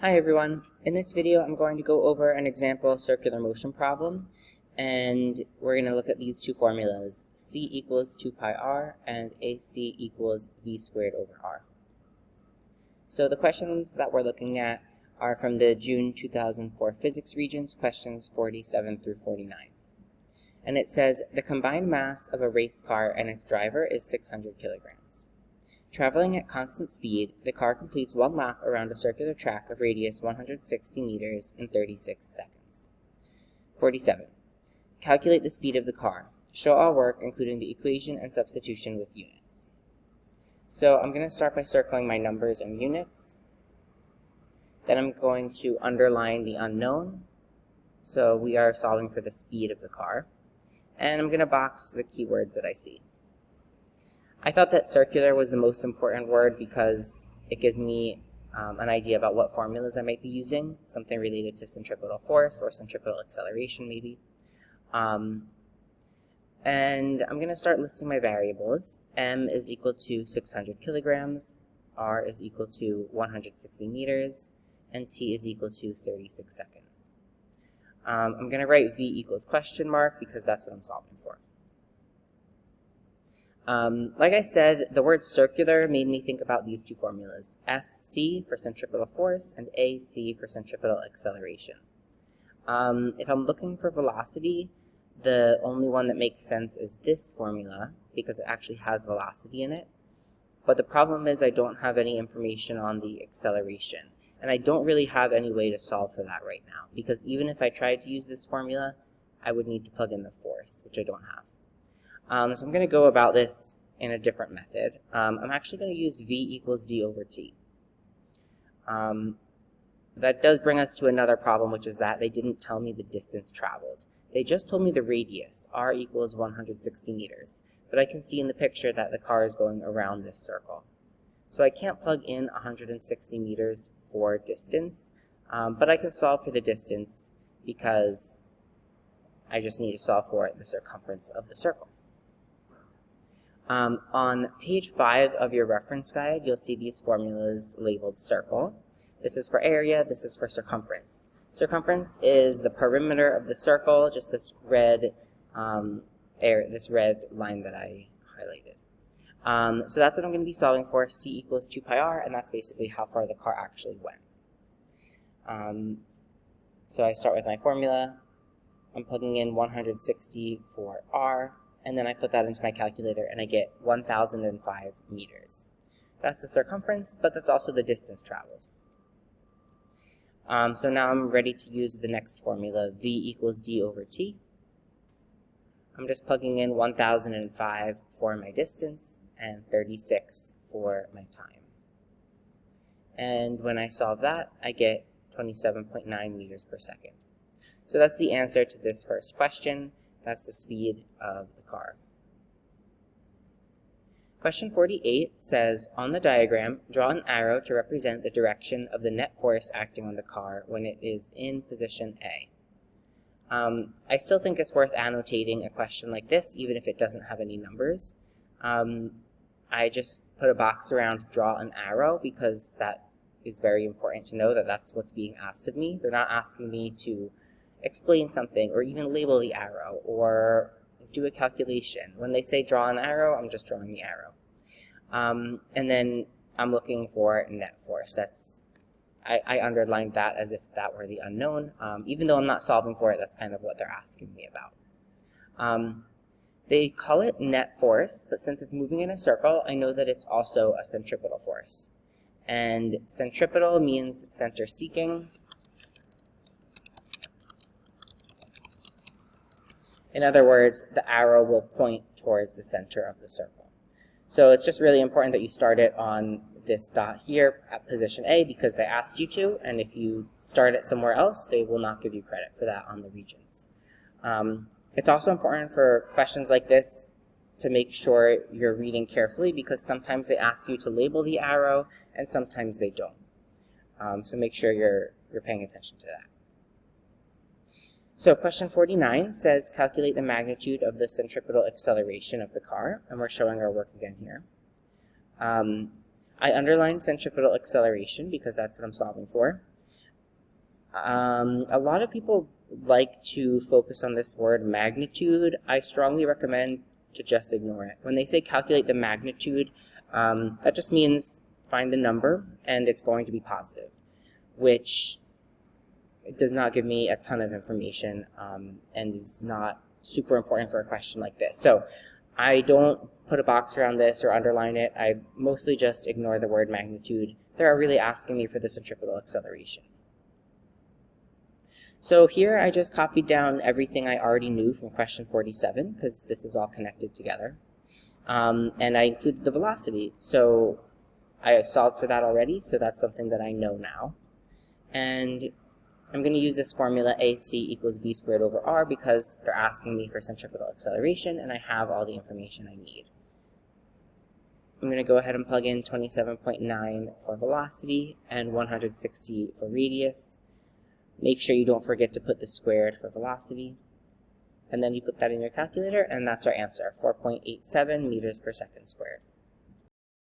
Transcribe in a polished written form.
Hi everyone. In this video I'm going to go over an example circular motion problem, and we're going to look at these two formulas, c equals 2 pi r and ac equals v squared over r. So the questions that we're looking at are from the June 2004 Physics Regents, questions 47 through 49. And it says, the combined mass of a race car and its driver is 600 kilograms. Traveling at constant speed, the car completes one lap around a circular track of radius 160 meters in 36 seconds. 47. Calculate the speed of the car. Show all work, including the equation and substitution with units. So I'm going to start by circling my numbers and units. Then I'm going to underline the unknown. So we are solving for the speed of the car. And I'm going to box the keywords that I see. I thought that circular was the most important word because it gives me an idea about what formulas I might be using, something related to centripetal force or centripetal acceleration maybe. And I'm going to start listing my variables. M is equal to 600 kilograms, R is equal to 160 meters, and T is equal to 36 seconds. I'm going to write V equals question mark because that's what I'm solving for. Like I said, the word circular made me think about these two formulas, Fc for centripetal force and AC for centripetal acceleration. If I'm looking for velocity, the only one that makes sense is this formula because it actually has velocity in it. But the problem is I don't have any information on the acceleration, and I don't really have any way to solve for that right now because even if I tried to use this formula, I would need to plug in the force, which I don't have. So I'm going to go about this in a different method. I'm actually going to use V equals d over t. That does bring us to another problem, which is that they didn't tell me the distance traveled. They just told me the radius, r equals 160 meters. But I can see in the picture that the car is going around this circle. So I can't plug in 160 meters for distance, but I can solve for the distance because I just need to solve for the circumference of the circle. On page 5 of your reference guide, you'll see these formulas labeled circle. This is for area, this is for circumference. Circumference is the perimeter of the circle, just this red line that I highlighted. So that's what I'm going to be solving for, c equals 2 pi r, and that's basically how far the car actually went. So I start with my formula. I'm plugging in 160 for r, and then I put that into my calculator and I get 1,005 meters. That's the circumference, but that's also the distance traveled. So now I'm ready to use the next formula, V equals d over t. I'm just plugging in 1,005 for my distance and 36 for my time. And when I solve that, I get 27.9 meters per second. So that's the answer to this first question. That's the speed of the car. Question 48 says, on the diagram, draw an arrow to represent the direction of the net force acting on the car when it is in position A. I still think it's worth annotating a question like this, even if it doesn't have any numbers. I just put a box around draw an arrow because that is very important to know that that's what's being asked of me. They're not asking me to explain something or even label the arrow or do a calculation. When they say draw an arrow, I'm just drawing the arrow. And then I'm looking for net force. I underlined that as if that were the unknown. Even though I'm not solving for it, that's kind of what they're asking me about. They call it net force, but since it's moving in a circle, I know that it's also a centripetal force. And centripetal means center seeking. In other words, the arrow will point towards the center of the circle. So it's just really important that you start it on this dot here at position A because they asked you to, and if you start it somewhere else, they will not give you credit for that on the Regents. It's also important for questions like this to make sure you're reading carefully because sometimes they ask you to label the arrow and sometimes they don't. So make sure you're paying attention to that. So question 49 says, calculate the magnitude of the centripetal acceleration of the car, and we're showing our work again here. I underlined centripetal acceleration because that's what I'm solving for. A lot of people like to focus on this word magnitude. I strongly recommend to just ignore it. When they say calculate the magnitude, that just means find the number and it's going to be positive, which does not give me a ton of information and is not super important for a question like this. So I don't put a box around this or underline it. I mostly just ignore the word magnitude. They're really asking me for the centripetal acceleration. So here I just copied down everything I already knew from question 47, because this is all connected together. And I included the velocity. So I solved for that already, so that's something that I know now. And I'm going to use this formula AC equals v squared over r because they're asking me for centripetal acceleration, and I have all the information I need. I'm going to go ahead and plug in 27.9 for velocity and 160 for radius. Make sure you don't forget to put the squared for velocity. And then you put that in your calculator, and that's our answer, 4.87 meters per second squared.